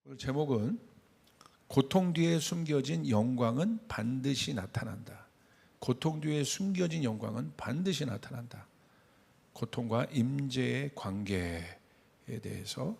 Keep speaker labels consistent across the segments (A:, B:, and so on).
A: 오늘 제목은 고통 뒤에 숨겨진 영광은 반드시 나타난다. 고통 뒤에 숨겨진 영광은 반드시 나타난다. 고통과 임재의 관계에 대해서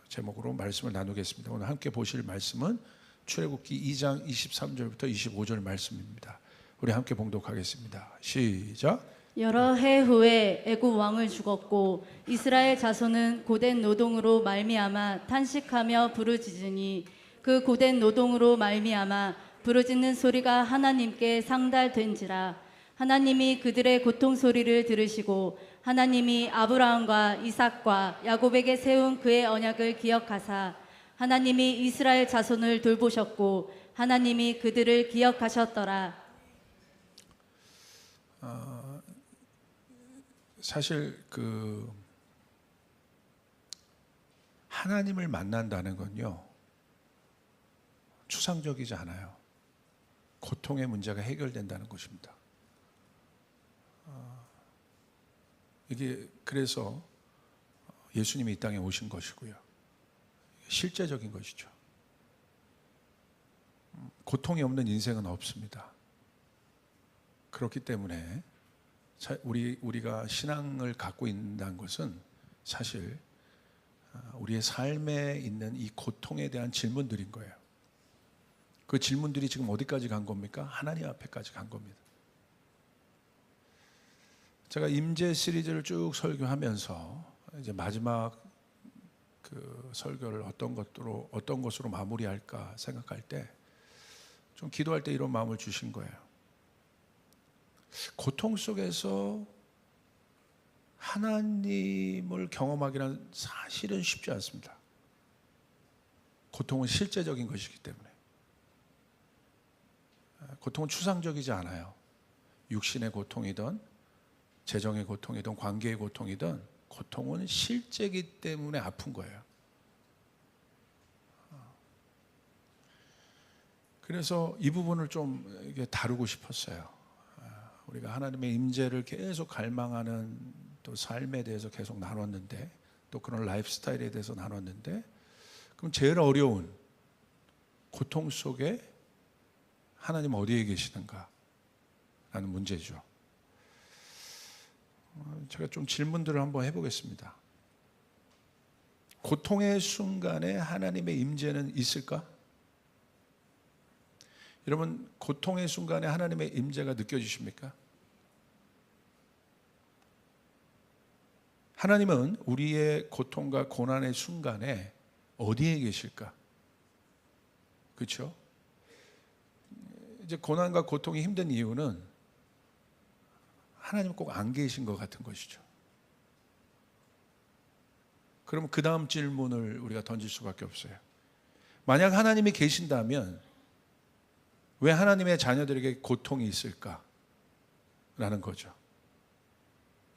A: 제목으로 말씀을 나누겠습니다. 오늘 함께 보실 말씀은 출애굽기 2장 23절부터 25절 말씀입니다. 우리 함께 봉독하겠습니다. 시작.
B: 여러 해 후에 애굽 왕을 죽었고 이스라엘 자손은 고된 노동으로 말미암아 탄식하며 부르짖으니 그 고된 노동으로 말미암아 부르짖는 소리가 하나님께 상달된지라. 하나님이 그들의 고통 소리를 들으시고 하나님이 아브라함과 이삭과 야곱에게 세운 그의 언약을 기억하사 하나님이 이스라엘 자손을 돌보셨고 하나님이 그들을 기억하셨더라.
A: 사실 하나님을 만난다는 건요, 추상적이지 않아요. 고통의 문제가 해결된다는 것입니다. 이게 그래서 예수님이 이 땅에 오신 것이고요, 실제적인 것이죠. 고통이 없는 인생은 없습니다. 그렇기 때문에 우리가 신앙을 갖고 있다는 것은 사실 우리의 삶에 있는 이 고통에 대한 질문들인 거예요. 그 질문들이 지금 어디까지 간 겁니까? 하나님 앞에까지 간 겁니다. 제가 임재 시리즈를 쭉 설교하면서 이제 마지막 그 설교를 어떤 것으로 마무리할까 생각할 때 좀 기도할 때 이런 마음을 주신 거예요. 고통 속에서 하나님을 경험하기는 사실은 쉽지 않습니다. 고통은 실제적인 것이기 때문에. 고통은 추상적이지 않아요. 육신의 고통이든 재정의 고통이든 관계의 고통이든 고통은 실제이기 때문에 아픈 거예요. 그래서 이 부분을 좀 다루고 싶었어요. 우리가 하나님의 임재를 계속 갈망하는 또 삶에 대해서 계속 나눴는데, 또 그런 라이프 스타일에 대해서 나눴는데, 그럼 제일 어려운 고통 속에 하나님 어디에 계시는가 라는 문제죠. 제가 좀 질문들을 한번 해보겠습니다. 고통의 순간에 하나님의 임재는 있을까? 여러분, 고통의 순간에 하나님의 임재가 느껴지십니까? 하나님은 우리의 고통과 고난의 순간에 어디에 계실까? 그렇죠? 이제 고난과 고통이 힘든 이유는 하나님은 꼭 안 계신 것 같은 것이죠. 그럼 그 다음 질문을 우리가 던질 수밖에 없어요. 만약 하나님이 계신다면 왜 하나님의 자녀들에게 고통이 있을까? 라는 거죠.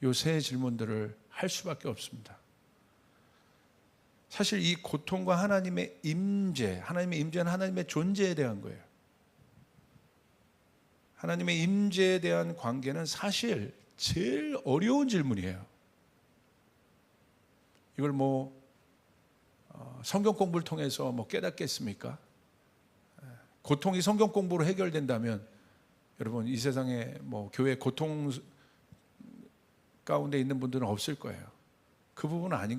A: 이 세 질문들을 할 수밖에 없습니다. 사실 이 고통과 하나님의 임재는 하나님의 존재에 대한 거예요. 하나님의 임재에 대한 관계는 사실 제일 어려운 질문이에요. 이걸 성경 공부를 통해서 깨닫겠습니까? 고통이 성경 공부로 해결된다면 여러분, 이 세상에 교회 고통 가운데 있는 분들은 없을 거예요. 그 부분은 아닌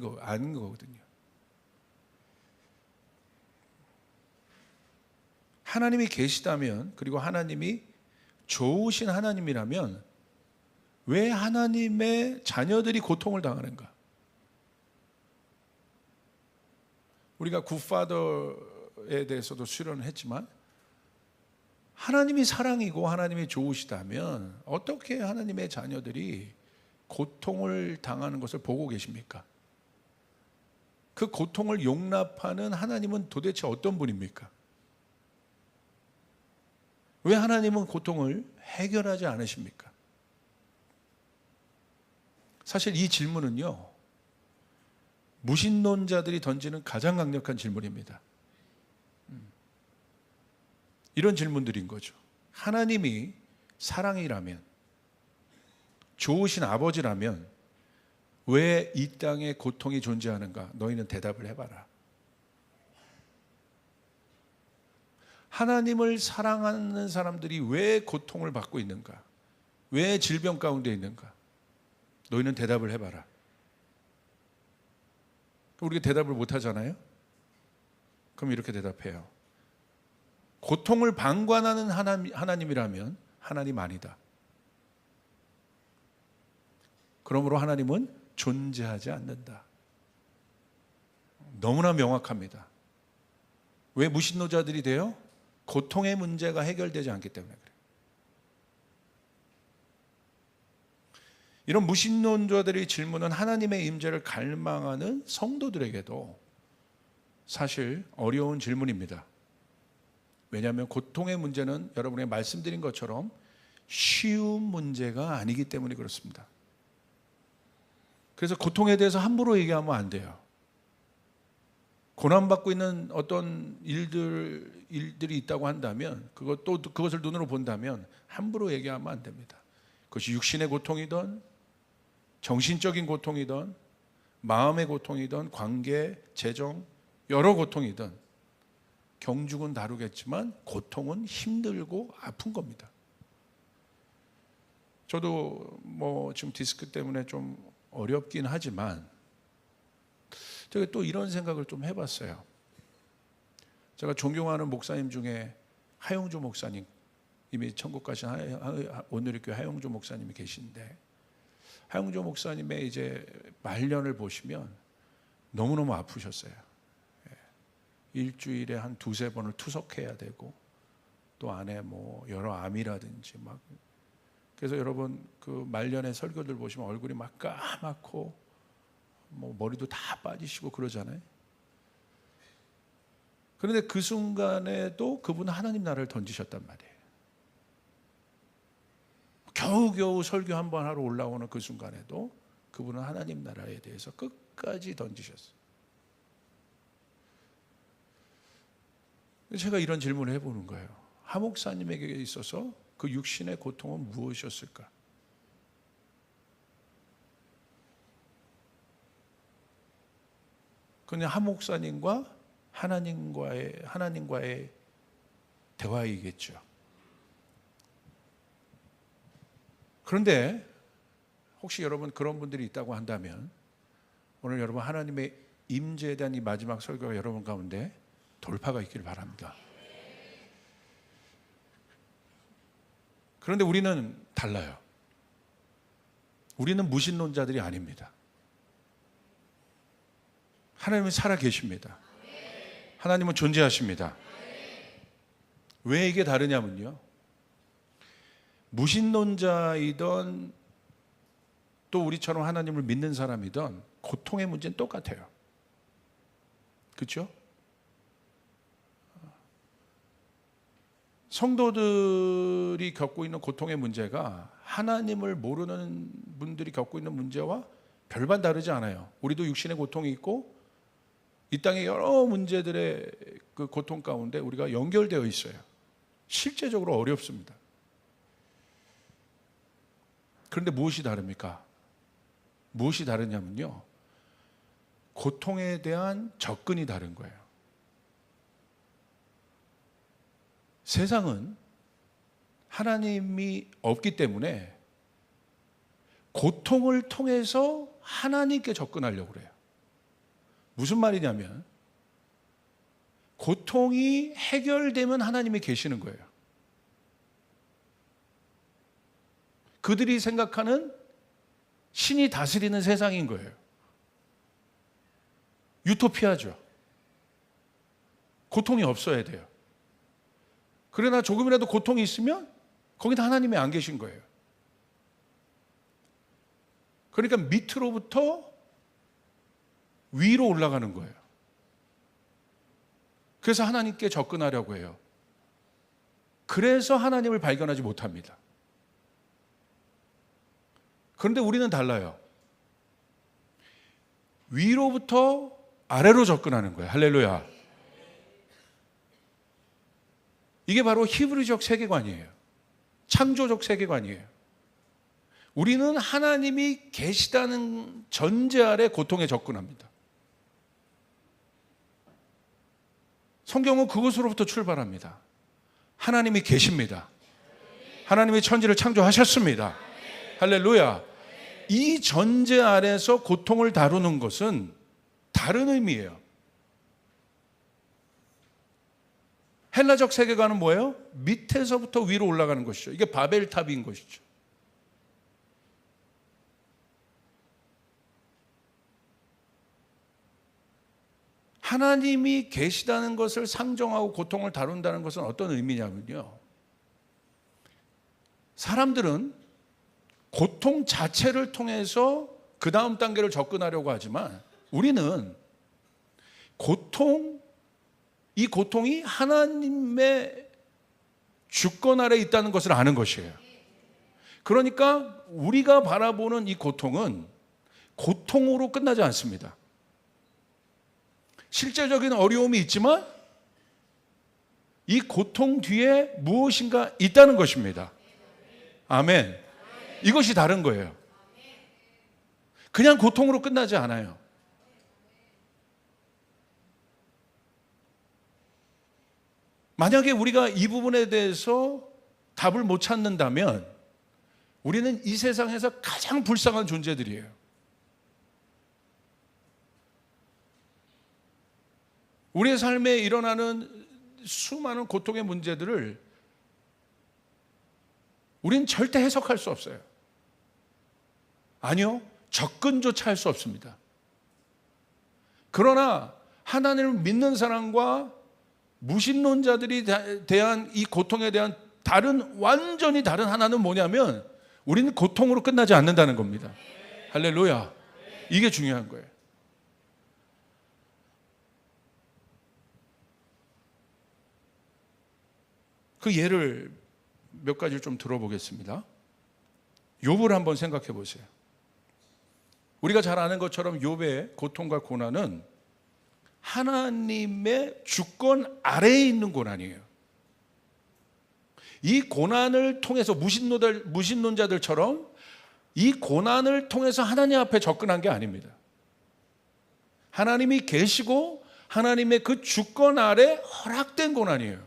A: 거거든요. 하나님이 계시다면, 그리고 하나님이 좋으신 하나님이라면 왜 하나님의 자녀들이 고통을 당하는가? 우리가 굿파더에 대해서도 수련을 했지만, 하나님이 사랑이고 하나님이 좋으시다면 어떻게 하나님의 자녀들이 고통을 당하는 것을 보고 계십니까? 그 고통을 용납하는 하나님은 도대체 어떤 분입니까? 왜 하나님은 고통을 해결하지 않으십니까? 사실 이 질문은요, 무신론자들이 던지는 가장 강력한 질문입니다. 이런 질문들인 거죠. 하나님이 사랑이라면, 좋으신 아버지라면 왜 이 땅에 고통이 존재하는가? 너희는 대답을 해봐라. 하나님을 사랑하는 사람들이 왜 고통을 받고 있는가? 왜 질병 가운데 있는가? 너희는 대답을 해봐라. 우리가 대답을 못 하잖아요? 그럼 이렇게 대답해요. 고통을 방관하는 하나님이라면 하나님 아니다. 그러므로 하나님은 존재하지 않는다. 너무나 명확합니다. 왜 무신론자들이 돼요? 고통의 문제가 해결되지 않기 때문에 그래요. 이런 무신론자들의 질문은 하나님의 임재를 갈망하는 성도들에게도 사실 어려운 질문입니다. 왜냐하면 고통의 문제는 여러분이 말씀드린 것처럼 쉬운 문제가 아니기 때문에 그렇습니다. 그래서 고통에 대해서 함부로 얘기하면 안 돼요. 고난받고 있는 어떤 일들이 있다고 한다면 그것을 눈으로 본다면 함부로 얘기하면 안 됩니다. 그것이 육신의 고통이든 정신적인 고통이든 마음의 고통이든 관계, 재정, 여러 고통이든 경중은 다르겠지만 고통은 힘들고 아픈 겁니다. 저도 지금 디스크 때문에 좀 어렵긴 하지만 제가 또 이런 생각을 좀 해봤어요. 제가 존경하는 목사님 중에 하용조 목사님, 이미 천국 가신 온누리교회 하용조 목사님이 계신데, 하용조 목사님의 이제 말년을 보시면 너무너무 아프셨어요. 일주일에 한 두세 번을 투석해야 되고, 또 안에 여러 암이라든지 막. 그래서 여러분 그 말년의 설교들 보시면 얼굴이 막 까맣고 머리도 다 빠지시고 그러잖아요. 그런데 그 순간에도 그분은 하나님 나라를 던지셨단 말이에요. 겨우겨우 설교 한 번 하러 올라오는 그 순간에도 그분은 하나님 나라에 대해서 끝까지 던지셨어요. 제가 이런 질문을 해보는 거예요. 하 목사님에게 있어서 그 육신의 고통은 무엇이었을까? 그냥 하 목사님과 하나님과의 대화이겠죠. 그런데 혹시 여러분 그런 분들이 있다고 한다면 오늘 여러분 하나님의 임재에 대한 이 마지막 설교가 여러분 가운데 돌파가 있기를 바랍니다. 그런데 우리는 달라요. 우리는 무신론자들이 아닙니다. 하나님은 살아 계십니다. 하나님은 존재하십니다. 왜 이게 다르냐면요, 무신론자이던 또 우리처럼 하나님을 믿는 사람이던 고통의 문제는 똑같아요. 그렇죠? 성도들이 겪고 있는 고통의 문제가 하나님을 모르는 분들이 겪고 있는 문제와 별반 다르지 않아요. 우리도 육신의 고통이 있고 이 땅의 여러 문제들의 그 고통 가운데 우리가 연결되어 있어요. 실제적으로 어렵습니다. 그런데 무엇이 다릅니까? 무엇이 다르냐면요, 고통에 대한 접근이 다른 거예요. 세상은 하나님이 없기 때문에 고통을 통해서 하나님께 접근하려고 그래요. 무슨 말이냐면 고통이 해결되면 하나님이 계시는 거예요. 그들이 생각하는 신이 다스리는 세상인 거예요. 유토피아죠. 고통이 없어야 돼요. 그러나 조금이라도 고통이 있으면 거기다 하나님이 안 계신 거예요. 그러니까 밑으로부터 위로 올라가는 거예요. 그래서 하나님께 접근하려고 해요. 그래서 하나님을 발견하지 못합니다. 그런데 우리는 달라요. 위로부터 아래로 접근하는 거예요. 할렐루야. 이게 바로 히브리적 세계관이에요. 창조적 세계관이에요. 우리는 하나님이 계시다는 전제 아래 고통에 접근합니다. 성경은 그것으로부터 출발합니다. 하나님이 계십니다. 하나님이 천지를 창조하셨습니다. 할렐루야. 이 전제 아래서 고통을 다루는 것은 다른 의미예요. 헬라적 세계관은 뭐예요? 밑에서부터 위로 올라가는 것이죠. 이게 바벨탑인 것이죠. 하나님이 계시다는 것을 상정하고 고통을 다룬다는 것은 어떤 의미냐면요, 사람들은 고통 자체를 통해서 그 다음 단계를 접근하려고 하지만 우리는 이 고통이 하나님의 주권 아래 있다는 것을 아는 것이에요. 그러니까 우리가 바라보는 이 고통은 고통으로 끝나지 않습니다. 실제적인 어려움이 있지만 이 고통 뒤에 무엇인가 있다는 것입니다. 아멘. 이것이 다른 거예요. 그냥 고통으로 끝나지 않아요. 만약에 우리가 이 부분에 대해서 답을 못 찾는다면 우리는 이 세상에서 가장 불쌍한 존재들이에요. 우리의 삶에 일어나는 수많은 고통의 문제들을 우리는 절대 해석할 수 없어요. 아니요, 접근조차 할 수 없습니다. 그러나 하나님을 믿는 사람과 무신론자들이 대한 이 고통에 대한 완전히 다른 하나는 뭐냐면 우리는 고통으로 끝나지 않는다는 겁니다. 할렐루야. 이게 중요한 거예요. 그 예를 몇 가지를 좀 들어보겠습니다. 욥을 한번 생각해 보세요. 우리가 잘 아는 것처럼 욥의 고통과 고난은 하나님의 주권 아래에 있는 고난이에요. 이 고난을 통해서 무신론자들처럼 이 고난을 통해서 하나님 앞에 접근한 게 아닙니다. 하나님이 계시고 하나님의 그 주권 아래 허락된 고난이에요.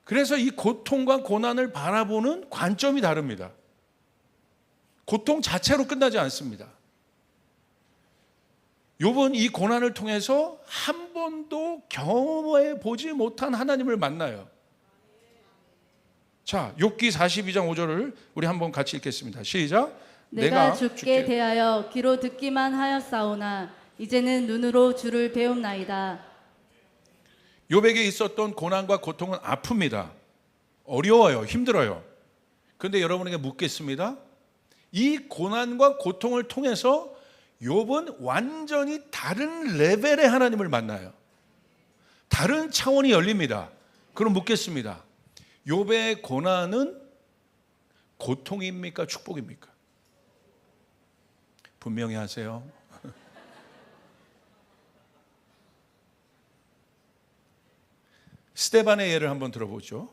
A: 그래서 이 고통과 고난을 바라보는 관점이 다릅니다. 고통 자체로 끝나지 않습니다. 욥은 이 고난을 통해서 한 번도 경험해 보지 못한 하나님을 만나요. 자, 욥기 42장 5절을 우리 한번 같이 읽겠습니다. 시작.
B: 내가 주께 대하여 귀로 듣기만 하였사오나 이제는 눈으로 주를 배움나이다.
A: 욥에게 있었던 고난과 고통은 아픕니다. 어려워요. 힘들어요. 그런데 여러분에게 묻겠습니다. 이 고난과 고통을 통해서 욥은 완전히 다른 레벨의 하나님을 만나요. 다른 차원이 열립니다. 그럼 묻겠습니다. 욥의 고난은 고통입니까? 축복입니까? 분명히 하세요. 스데반의 예를 한번 들어보죠.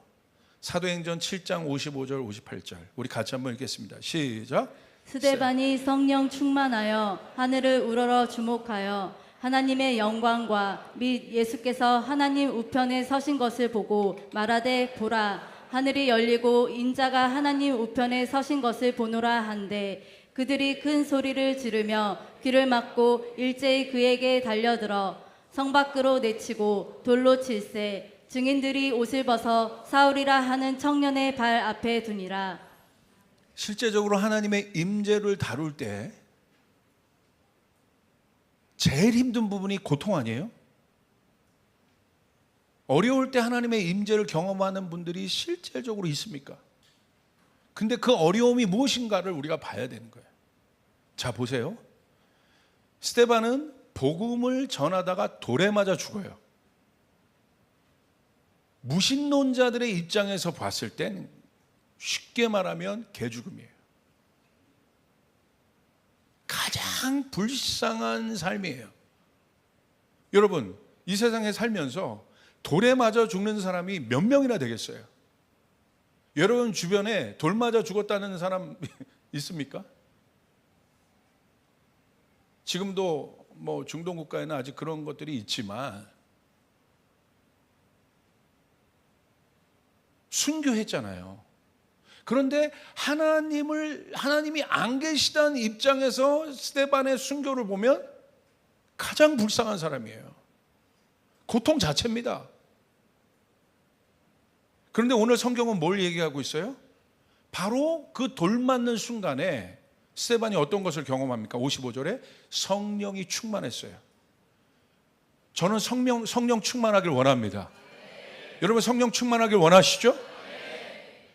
A: 사도행전 7장 55절 58절 우리 같이 한번 읽겠습니다. 시작.
B: 스데반이 성령 충만하여 하늘을 우러러 주목하여 하나님의 영광과 및 예수께서 하나님 우편에 서신 것을 보고 말하되 보라 하늘이 열리고 인자가 하나님 우편에 서신 것을 보노라 한데 그들이 큰 소리를 지르며 귀를 막고 일제히 그에게 달려들어 성 밖으로 내치고 돌로 칠세 증인들이 옷을 벗어 사울이라 하는 청년의 발 앞에 두니라.
A: 실제적으로 하나님의 임재를 다룰 때 제일 힘든 부분이 고통 아니에요? 어려울 때 하나님의 임재를 경험하는 분들이 실제적으로 있습니까? 근데 그 어려움이 무엇인가를 우리가 봐야 되는 거예요. 자, 보세요. 스데반은 복음을 전하다가 돌에 맞아 죽어요. 무신론자들의 입장에서 봤을 땐 쉽게 말하면 개죽음이에요. 가장 불쌍한 삶이에요. 여러분, 이 세상에 살면서 돌에 맞아 죽는 사람이 몇 명이나 되겠어요? 여러분 주변에 돌 맞아 죽었다는 사람 있습니까? 지금도 뭐 중동 국가에는 아직 그런 것들이 있지만 순교했잖아요. 그런데 하나님이 안 계시다는 입장에서 스데반의 순교를 보면 가장 불쌍한 사람이에요. 고통 자체입니다. 그런데 오늘 성경은 뭘 얘기하고 있어요? 바로 그 돌 맞는 순간에 스데반이 어떤 것을 경험합니까? 55절에 성령이 충만했어요. 저는 성령 충만하길 원합니다. 여러분 성령 충만하길 원하시죠?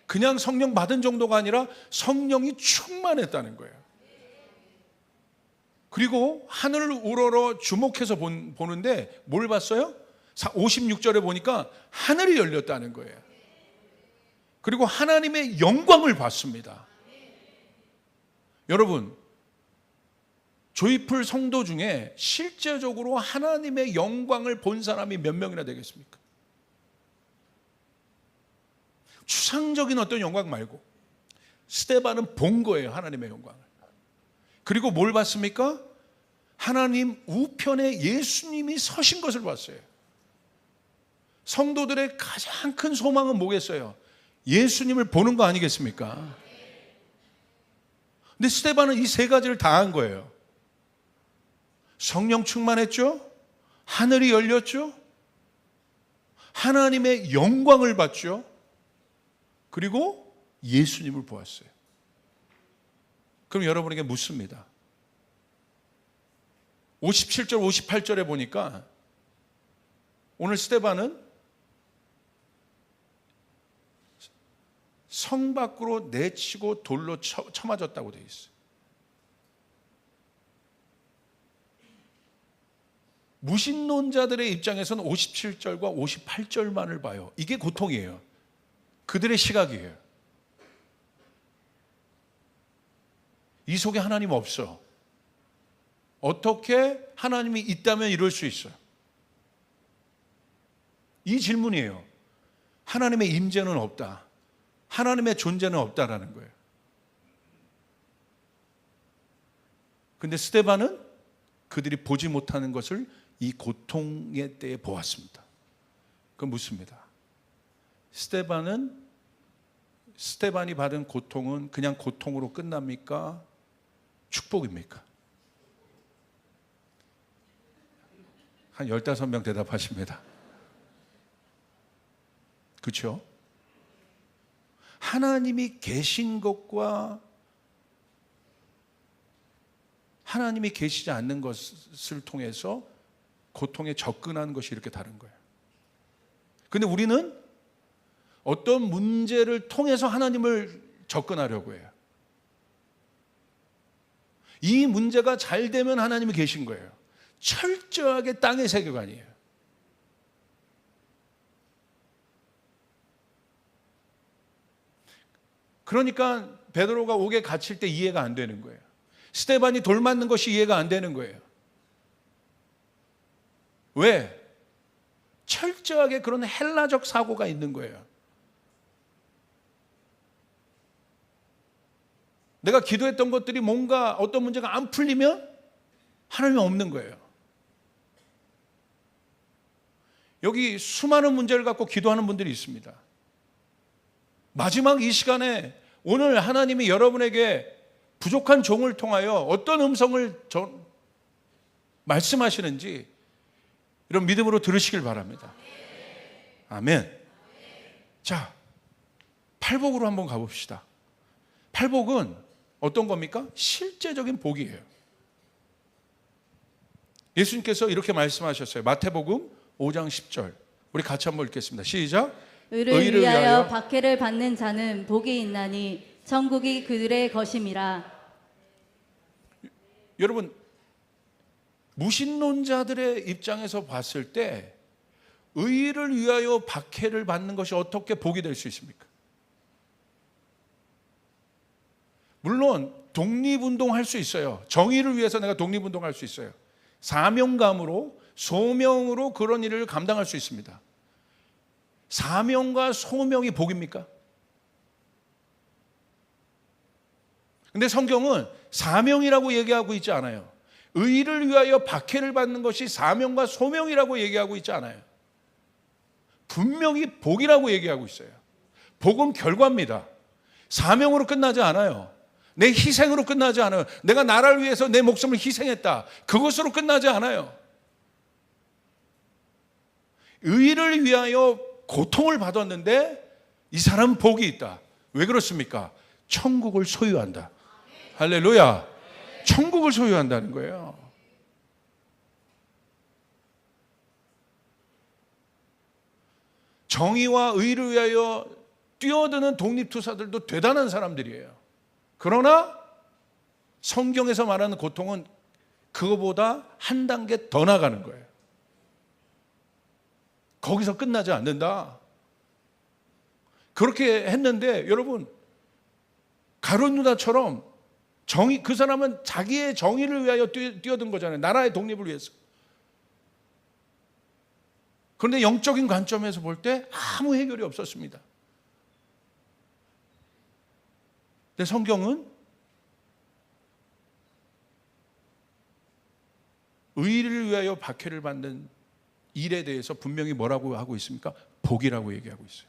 A: 그냥 성령 받은 정도가 아니라 성령이 충만했다는 거예요. 그리고 하늘을 우러러 주목해서 보는데 뭘 봤어요? 56절에 보니까 하늘이 열렸다는 거예요. 그리고 하나님의 영광을 봤습니다. 여러분, 조이풀 성도 중에 실제적으로 하나님의 영광을 본 사람이 몇 명이나 되겠습니까? 추상적인 어떤 영광 말고 스데반은 본 거예요, 하나님의 영광을. 그리고 뭘 봤습니까? 하나님 우편에 예수님이 서신 것을 봤어요. 성도들의 가장 큰 소망은 뭐겠어요? 예수님을 보는 거 아니겠습니까? 근데 스데반은 이 세 가지를 다 한 거예요. 성령 충만했죠? 하늘이 열렸죠? 하나님의 영광을 봤죠? 그리고 예수님을 보았어요. 그럼 여러분에게 묻습니다. 57절, 58절에 보니까 오늘 스데반은 성 밖으로 내치고 돌로 쳐맞았다고 되어 있어요. 무신론자들의 입장에서는 57절과 58절만을 봐요. 이게 고통이에요. 그들의 시각이에요. 이 속에 하나님 없어. 어떻게 하나님이 있다면 이럴 수 있어요? 이 질문이에요. 하나님의 임재는 없다. 하나님의 존재는 없다라는 거예요. 근데 스데반은 그들이 보지 못하는 것을 이 고통의 때에 보았습니다. 그럼 묻습니다. 스데반이 받은 고통은 그냥 고통으로 끝납니까? 축복입니까? 한 15명 대답하십니다. 그렇죠? 하나님이 계신 것과 하나님이 계시지 않는 것을 통해서 고통에 접근하는 것이 이렇게 다른 거예요. 근데 우리는 어떤 문제를 통해서 하나님을 접근하려고 해요. 이 문제가 잘 되면 하나님이 계신 거예요. 철저하게 땅의 세계관이에요. 그러니까 베드로가 옥에 갇힐 때 이해가 안 되는 거예요. 스데반이 돌 맞는 것이 이해가 안 되는 거예요. 왜? 철저하게 그런 헬라적 사고가 있는 거예요. 내가 기도했던 것들이 뭔가 어떤 문제가 안 풀리면 하나님이 없는 거예요. 여기 수많은 문제를 갖고 기도하는 분들이 있습니다. 마지막 이 시간에 오늘 하나님이 여러분에게 부족한 종을 통하여 어떤 음성을 말씀하시는지 이런 믿음으로 들으시길 바랍니다. 아멘. 자, 팔복으로 한번 가봅시다. 팔복은 어떤 겁니까? 실제적인 복이에요. 예수님께서 이렇게 말씀하셨어요. 마태복음 5장 10절. 우리 같이 한번 읽겠습니다. 시작.
B: 의를 위하여 박해를 받는 자는 복이 있나니 천국이 그들의 것임이라.
A: 여러분, 무신론자들의 입장에서 봤을 때 의를 위하여 박해를 받는 것이 어떻게 복이 될 수 있습니까? 물론 독립운동할 수 있어요. 정의를 위해서 내가 독립운동할 수 있어요. 사명감으로 소명으로 그런 일을 감당할 수 있습니다. 사명과 소명이 복입니까? 근데 성경은 사명이라고 얘기하고 있지 않아요. 의를 위하여 박해를 받는 것이 사명과 소명이라고 얘기하고 있지 않아요. 분명히 복이라고 얘기하고 있어요. 복음 결과입니다. 사명으로 끝나지 않아요. 내 희생으로 끝나지 않아요. 내가 나라를 위해서 내 목숨을 희생했다. 그것으로 끝나지 않아요. 의를 위하여 고통을 받았는데 이 사람은 복이 있다. 왜 그렇습니까? 천국을 소유한다. 할렐루야. 천국을 소유한다는 거예요. 정의와 의를 위하여 뛰어드는 독립투사들도 대단한 사람들이에요. 그러나 성경에서 말하는 고통은 그거보다 한 단계 더 나가는 거예요. 거기서 끝나지 않는다. 그렇게 했는데 여러분, 가룟 유다처럼 정의, 그 사람은 자기의 정의를 위하여 뛰어든 거잖아요. 나라의 독립을 위해서. 그런데 영적인 관점에서 볼 때 아무 해결이 없었습니다. 근데 성경은 의를 위하여 박해를 받는 일에 대해서 분명히 뭐라고 하고 있습니까? 복이라고 얘기하고 있어요.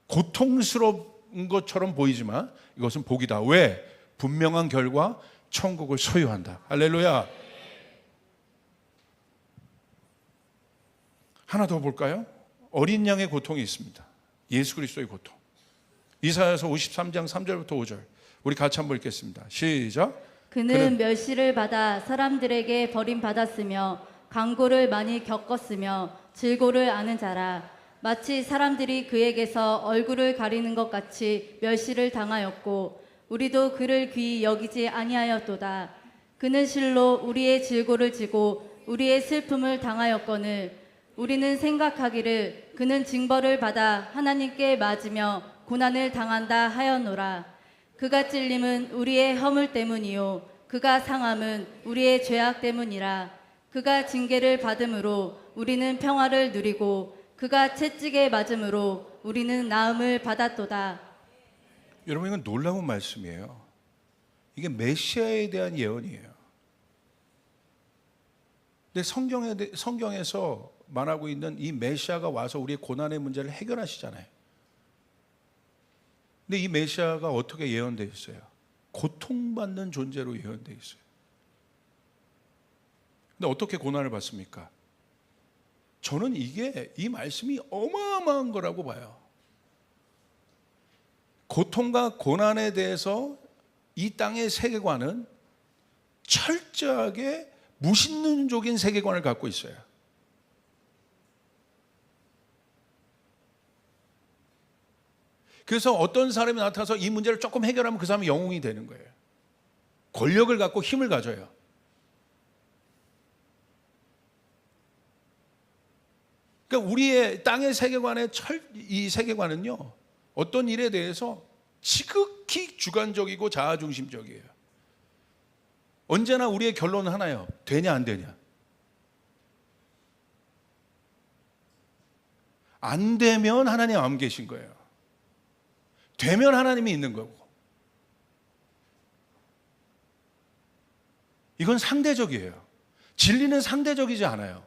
A: 고통스러운 것처럼 보이지만 이것은 복이다. 왜? 분명한 결과 천국을 소유한다. 할렐루야. 하나 더 볼까요? 어린 양의 고통이 있습니다. 예수 그리스도의 고통. 이사야서 53장 3절부터 5절. 우리 같이 한번 읽겠습니다. 시작.
B: 그는 멸시를 받아 사람들에게 버림받았으며 강고를 많이 겪었으며 질고를 아는 자라. 마치 사람들이 그에게서 얼굴을 가리는 것 같이 멸시를 당하였고 우리도 그를 귀히 여기지 아니하였도다. 그는 실로 우리의 질고를 지고 우리의 슬픔을 당하였거늘 우리는 생각하기를 그는 징벌을 받아 하나님께 맞으며 고난을 당한다 하였노라. 그가 찔림은 우리의 허물 때문이요 그가 상함은 우리의 죄악 때문이라. 그가 징계를 받음으로 우리는 평화를 누리고 그가 채찍에 맞음으로 우리는 나음을 받았도다.
A: 여러분, 이건 놀라운 말씀이에요. 이게 메시아에 대한 예언이에요. 근데 성경에서 말하고 있는 이 메시아가 와서 우리의 고난의 문제를 해결하시잖아요. 근데 이 메시아가 어떻게 예언되어 있어요? 고통받는 존재로 예언되어 있어요. 근데 어떻게 고난을 받습니까? 저는 이 말씀이 어마어마한 거라고 봐요. 고통과 고난에 대해서 이 땅의 세계관은 철저하게 무신론적인 세계관을 갖고 있어요. 그래서 어떤 사람이 나타나서 이 문제를 조금 해결하면 그 사람이 영웅이 되는 거예요. 권력을 갖고 힘을 가져요. 그러니까 우리의 땅의 세계관의 이 세계관은요, 어떤 일에 대해서 지극히 주관적이고 자아중심적이에요. 언제나 우리의 결론은 하나예요. 되냐 안 되냐. 안 되면 하나님 안 계신 거예요. 되면 하나님이 있는 거고. 이건 상대적이에요. 진리는 상대적이지 않아요.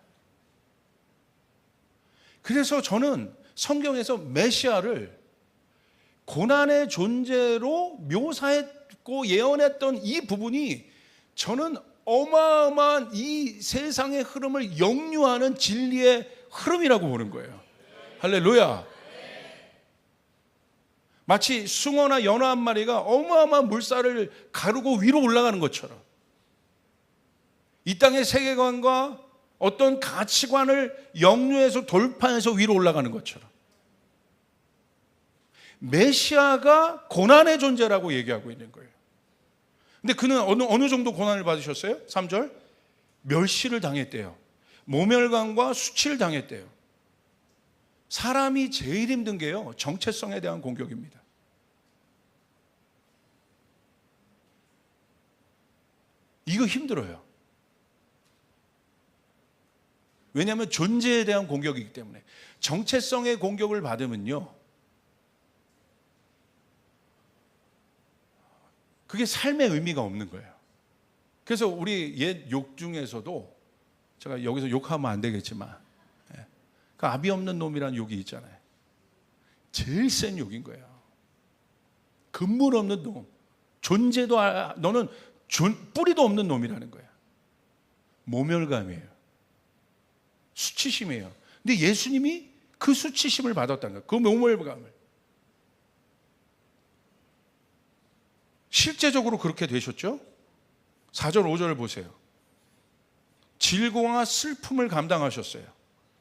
A: 그래서 저는 성경에서 메시아를 고난의 존재로 묘사했고 예언했던 이 부분이 저는 어마어마한 이 세상의 흐름을 역류하는 진리의 흐름이라고 보는 거예요. 할렐루야. 마치 숭어나 연어 한 마리가 어마어마한 물살을 가르고 위로 올라가는 것처럼 이 땅의 세계관과 어떤 가치관을 역류해서 돌파해서 위로 올라가는 것처럼 메시아가 고난의 존재라고 얘기하고 있는 거예요. 근데 그는 어느 정도 고난을 받으셨어요? 3절. 멸시를 당했대요. 모멸감과 수치를 당했대요. 사람이 제일 힘든 게요, 정체성에 대한 공격입니다. 이거 힘들어요. 왜냐하면 존재에 대한 공격이기 때문에. 정체성의 공격을 받으면요, 그게 삶의 의미가 없는 거예요. 그래서 우리 옛 욕 중에서도, 제가 여기서 욕하면 안 되겠지만, 그 아비 없는 놈이라는 욕이 있잖아요. 제일 센 욕인 거예요. 근본 없는 놈, 존재도 너는 뿌리도 없는 놈이라는 거야. 모멸감이에요. 수치심이에요. 근데 예수님이 그 수치심을 받았다는 거예요. 그 모멸감을. 실제적으로 그렇게 되셨죠? 4절 5절을 보세요. 질고와 슬픔을 감당하셨어요.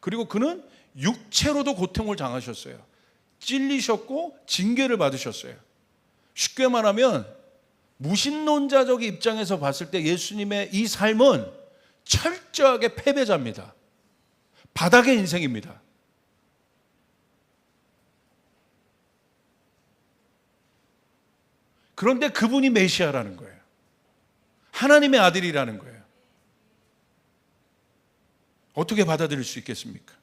A: 그리고 그는 육체로도 고통을 당하셨어요. 찔리셨고 징계를 받으셨어요. 쉽게 말하면 무신론자적 입장에서 봤을 때 예수님의 이 삶은 철저하게 패배자입니다. 바닥의 인생입니다. 그런데 그분이 메시아라는 거예요. 하나님의 아들이라는 거예요. 어떻게 받아들일 수 있겠습니까?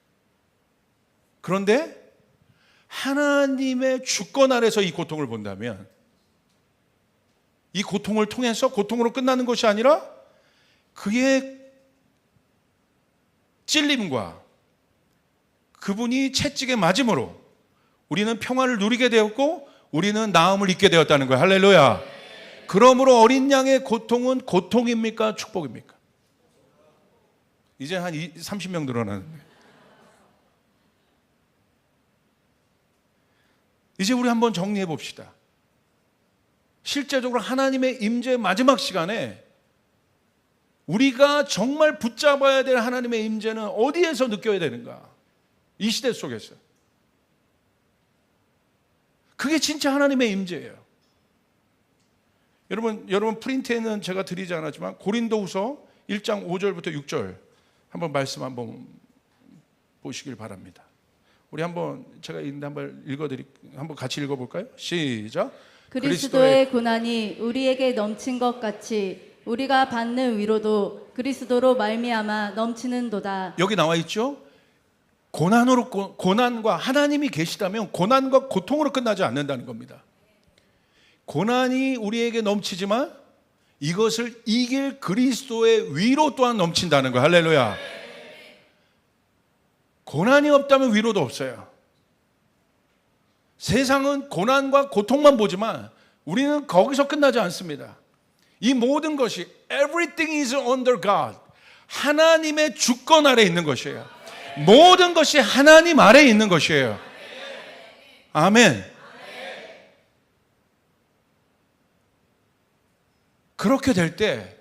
A: 그런데 하나님의 주권 아래서 이 고통을 본다면 이 고통을 통해서 고통으로 끝나는 것이 아니라 그의 찔림과 그분이 채찍에 맞음으로 우리는 평화를 누리게 되었고 우리는 나음을 잊게 되었다는 거예요. 할렐루야. 그러므로 어린 양의 고통은 고통입니까? 축복입니까? 이제 한 30명 늘어나는데. 이제 우리 한번 정리해 봅시다. 실제적으로 하나님의 임재의 마지막 시간에 우리가 정말 붙잡아야 될 하나님의 임재는 어디에서 느껴야 되는가? 이 시대 속에서. 그게 진짜 하나님의 임재예요. 여러분 프린트에는 제가 드리지 않았지만 고린도후서 1장 5절부터 6절 한번 말씀 한번 보시길 바랍니다. 우리 한번 제가 있는데 한번 같이 읽어볼까요? 시작.
B: 그리스도의 고난이 우리에게 넘친 것 같이 우리가 받는 위로도 그리스도로 말미암아 넘치는도다.
A: 여기 나와 있죠? 고난과 하나님이 계시다면 고난과 고통으로 끝나지 않는다는 겁니다. 고난이 우리에게 넘치지만 이것을 이길 그리스도의 위로 또한 넘친다는 거예요. 할렐루야. 고난이 없다면 위로도 없어요. 세상은 고난과 고통만 보지만 우리는 거기서 끝나지 않습니다. 이 모든 것이 everything is under God. 하나님의 주권 아래 있는 것이에요. 모든 것이 하나님 아래 있는 것이에요. 아멘. 그렇게 될 때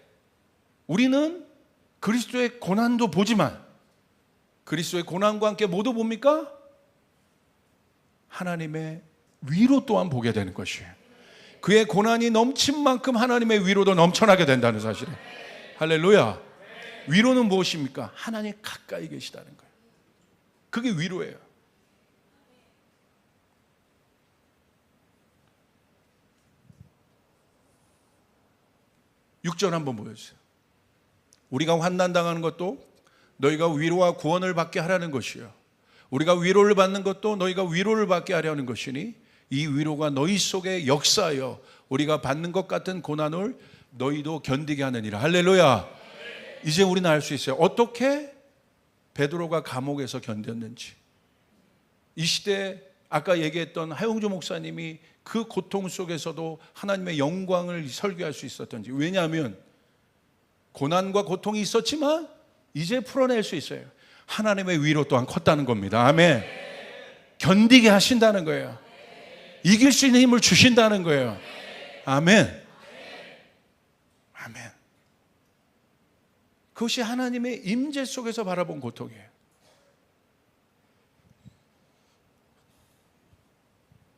A: 우리는 그리스도의 고난도 보지만 그리스도의 고난과 함께 모두 뭡니까? 하나님의 위로 또한 보게 되는 것이에요. 그의 고난이 넘친 만큼 하나님의 위로도 넘쳐나게 된다는 사실이에요. 할렐루야. 위로는 무엇입니까? 하나님 가까이 계시다는 거예요. 그게 위로예요. (6절) 한번 보여주세요. 우리가 환난당하는 것도 너희가 위로와 구원을 받게 하라는 것이요 우리가 위로를 받는 것도 너희가 위로를 받게 하려는 것이니 이 위로가 너희 속에 역사하여 우리가 받는 것 같은 고난을 너희도 견디게 하느니라. 할렐루야. 이제 우리는 알 수 있어요. 어떻게 베드로가 감옥에서 견뎠는지. 이 시대에 아까 얘기했던 하용조 목사님이 그 고통 속에서도 하나님의 영광을 설교할 수 있었던지. 왜냐하면 고난과 고통이 있었지만 이제 풀어낼 수 있어요. 하나님의 위로 또한 컸다는 겁니다. 아멘. 견디게 하신다는 거예요. 이길 수 있는 힘을 주신다는 거예요. 아멘. 아멘. 그것이 하나님의 임재 속에서 바라본 고통이에요.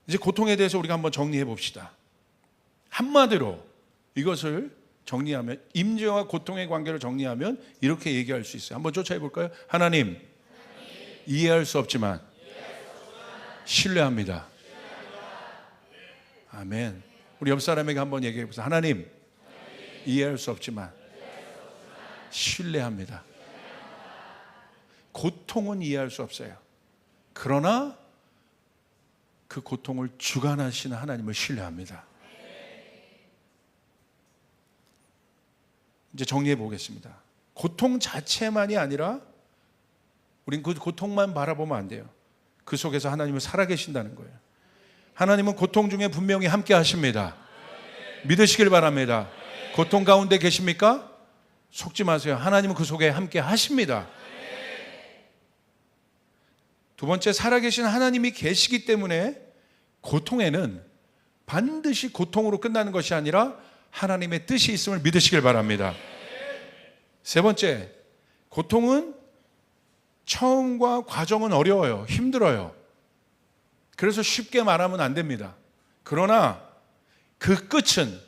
A: 이제 고통에 대해서 우리가 한번 정리해 봅시다. 한마디로 이것을 정리하면, 임재와 고통의 관계를 정리하면 이렇게 얘기할 수 있어요. 한번 쫓아해 볼까요? 하나님, 이해할 수 없지만 신뢰합니다. 아멘. 우리 옆 사람에게 한번 얘기해 보세요. 하나님, 이해할 수 없지만 신뢰합니다. 고통은 이해할 수 없어요. 그러나 그 고통을 주관하시는 하나님을 신뢰합니다. 이제 정리해 보겠습니다. 고통 자체만이 아니라 우린 그 고통만 바라보면 안 돼요. 그 속에서 하나님은 살아계신다는 거예요. 하나님은 고통 중에 분명히 함께 하십니다. 믿으시길 바랍니다. 고통 가운데 계십니까? 속지 마세요. 하나님은 그 속에 함께 하십니다. 두 번째, 살아계신 하나님이 계시기 때문에 고통에는 반드시 고통으로 끝나는 것이 아니라 하나님의 뜻이 있음을 믿으시길 바랍니다. 세 번째, 고통은 처음과 과정은 어려워요. 힘들어요. 그래서 쉽게 말하면 안 됩니다. 그러나 그 끝은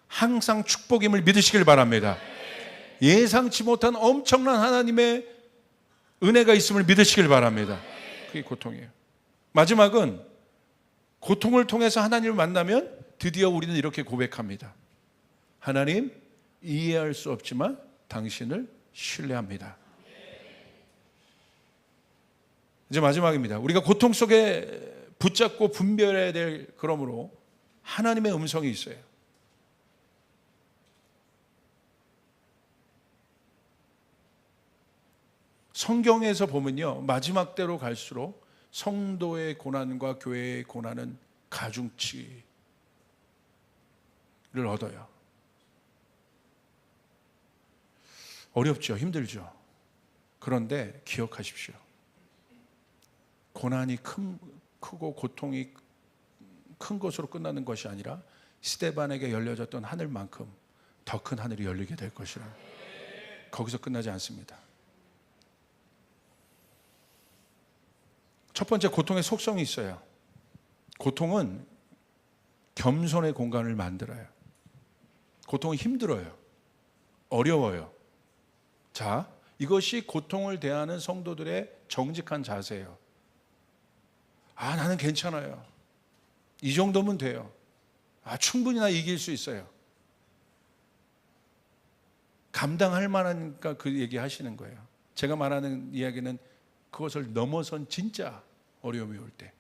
A: 항상 축복임을 믿으시길 바랍니다. 예상치 못한 엄청난 하나님의 은혜가 있음을 믿으시길 바랍니다. 그게 고통이에요. 마지막은 고통을 통해서 하나님을 만나면 드디어 우리는 이렇게 고백합니다. 하나님, 이해할 수 없지만 당신을 신뢰합니다. 이제 마지막입니다. 우리가 고통 속에 붙잡고 분별해야 될, 그러므로 하나님의 음성이 있어요. 성경에서 보면요, 마지막 때로 갈수록 성도의 고난과 교회의 고난은 가중치를 얻어요. 어렵죠, 힘들죠. 그런데 기억하십시오. 고난이 크고 고통이 큰 것으로 끝나는 것이 아니라 스데반에게 열려졌던 하늘만큼 더 큰 하늘이 열리게 될 것이라. 거기서 끝나지 않습니다. 첫 번째, 고통의 속성이 있어요. 고통은 겸손의 공간을 만들어요. 고통은 힘들어요. 어려워요. 자, 이것이 고통을 대하는 성도들의 정직한 자세예요. 아, 나는 괜찮아요. 이 정도면 돼요. 아, 충분히 나 이길 수 있어요. 감당할 만하니까 그 얘기 하시는 거예요. 제가 말하는 이야기는 그것을 넘어선 진짜 어려움이 올 때,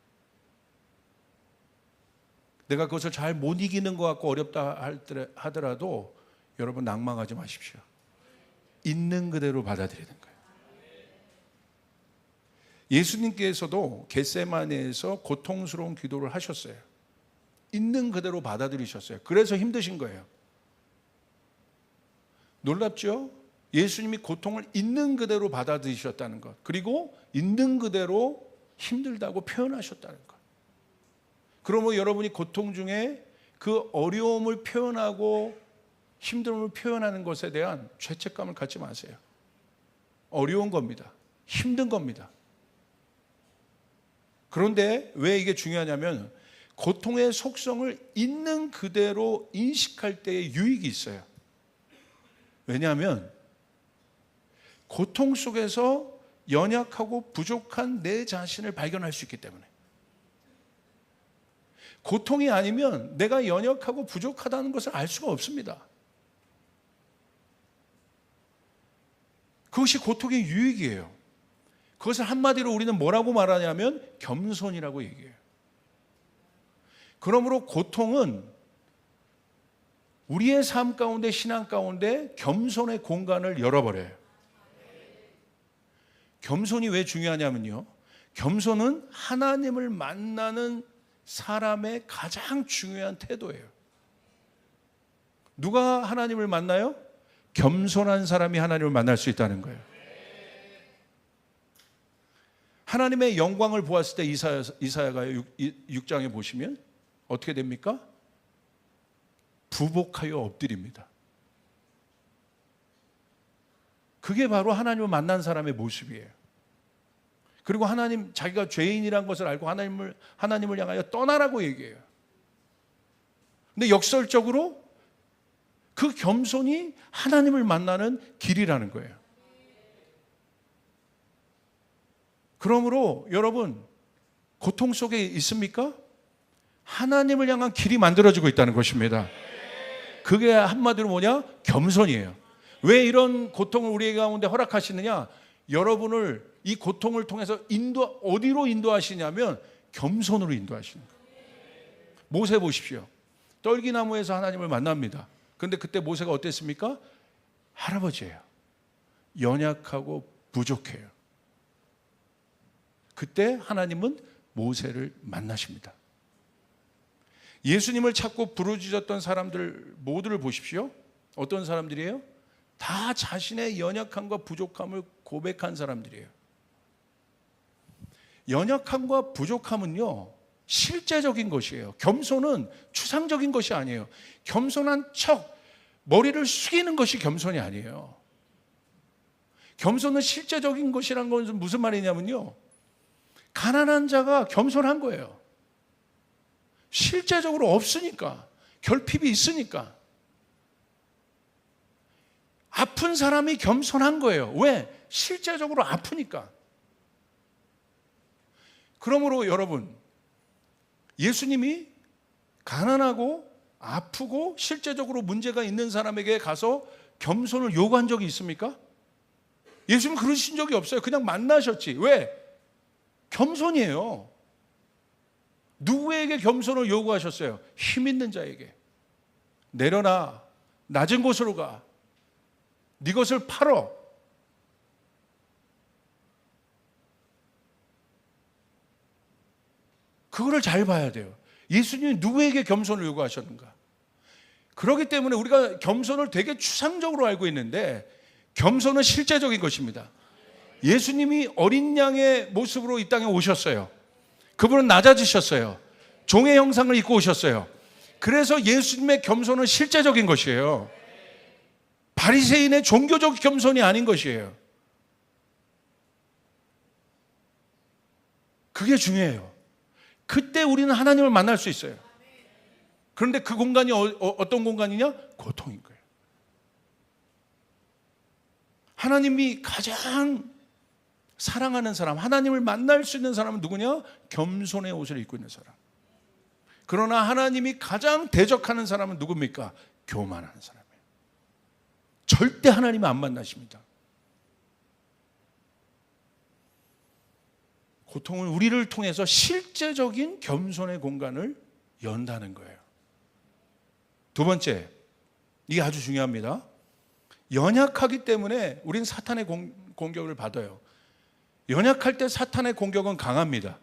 A: 내가 그것을 잘 못 이기는 것 같고 어렵다 하더라도 여러분 낭망하지 마십시오. 있는 그대로 받아들이는 거예요. 예수님께서도 겟세마네에서 고통스러운 기도를 하셨어요. 있는 그대로 받아들이셨어요. 그래서 힘드신 거예요. 놀랍죠? 예수님이 고통을 있는 그대로 받아들이셨다는 것, 그리고 있는 그대로 힘들다고 표현하셨다는 것. 그러면 여러분이 고통 중에 그 어려움을 표현하고 힘듦을 표현하는 것에 대한 죄책감을 갖지 마세요. 어려운 겁니다. 힘든 겁니다. 그런데 왜 이게 중요하냐면 고통의 속성을 있는 그대로 인식할 때의 유익이 있어요. 왜냐하면 고통 속에서 연약하고 부족한 내 자신을 발견할 수 있기 때문에. 고통이 아니면 내가 연약하고 부족하다는 것을 알 수가 없습니다. 그것이 고통의 유익이에요. 그것을 한마디로 우리는 뭐라고 말하냐면 겸손이라고 얘기해요. 그러므로 고통은 우리의 삶 가운데, 신앙 가운데 겸손의 공간을 열어버려요. 겸손이 왜 중요하냐면요, 겸손은 하나님을 만나는 사람의 가장 중요한 태도예요. 누가 하나님을 만나요? 겸손한 사람이 하나님을 만날 수 있다는 거예요. 하나님의 영광을 보았을 때 이사야가 6장에 보시면 어떻게 됩니까? 부복하여 엎드립니다. 그게 바로 하나님을 만난 사람의 모습이에요. 그리고 하나님, 자기가 죄인이란 것을 알고 하나님을 향하여 떠나라고 얘기해요. 근데 역설적으로 그 겸손이 하나님을 만나는 길이라는 거예요. 그러므로 여러분, 고통 속에 있습니까? 하나님을 향한 길이 만들어지고 있다는 것입니다. 그게 한마디로 뭐냐? 겸손이에요. 왜 이런 고통을 우리 가운데 허락하시느냐? 여러분을 이 고통을 통해서 어디로 인도하시냐면 겸손으로 인도하시는 거예요. 모세 보십시오. 떨기나무에서 하나님을 만납니다. 그런데 그때 모세가 어땠습니까? 할아버지예요. 연약하고 부족해요. 그때 하나님은 모세를 만나십니다. 예수님을 찾고 부르짖었던 사람들 모두를 보십시오. 어떤 사람들이에요? 다 자신의 연약함과 부족함을 고백한 사람들이에요. 연약함과 부족함은요, 실제적인 것이에요. 겸손은 추상적인 것이 아니에요. 겸손한 척 머리를 숙이는 것이 겸손이 아니에요. 겸손은 실제적인 것이란 건 무슨 말이냐면요, 가난한 자가 겸손한 거예요. 실제적으로 없으니까, 결핍이 있으니까. 아픈 사람이 겸손한 거예요. 왜? 실제적으로 아프니까. 그러므로 여러분, 예수님이 가난하고 아프고 실제적으로 문제가 있는 사람에게 가서 겸손을 요구한 적이 있습니까? 예수님 그러신 적이 없어요. 그냥 만나셨지. 왜? 겸손이에요. 누구에게 겸손을 요구하셨어요? 힘 있는 자에게. 내려놔. 낮은 곳으로 가. 네 것을 팔어. 그거를 잘 봐야 돼요. 예수님이 누구에게 겸손을 요구하셨는가? 그렇기 때문에 우리가 겸손을 되게 추상적으로 알고 있는데 겸손은 실제적인 것입니다. 예수님이 어린 양의 모습으로 이 땅에 오셨어요. 그분은 낮아지셨어요. 종의 형상을 입고 오셨어요. 그래서 예수님의 겸손은 실제적인 것이에요. 바리새인의 종교적 겸손이 아닌 것이에요. 그게 중요해요. 그때 우리는 하나님을 만날 수 있어요. 그런데 그 공간이 어떤 공간이냐? 고통인 거예요. 하나님이 가장 사랑하는 사람, 하나님을 만날 수 있는 사람은 누구냐? 겸손의 옷을 입고 있는 사람. 그러나 하나님이 가장 대적하는 사람은 누굽니까? 교만하는 사람이에요. 절대 하나님을 안 만나십니다. 고통은 우리를 통해서 실제적인 겸손의 공간을 연다는 거예요. 두 번째, 이게 아주 중요합니다. 연약하기 때문에 우리는 사탄의 공격을 받아요. 연약할 때 사탄의 공격은 강합니다.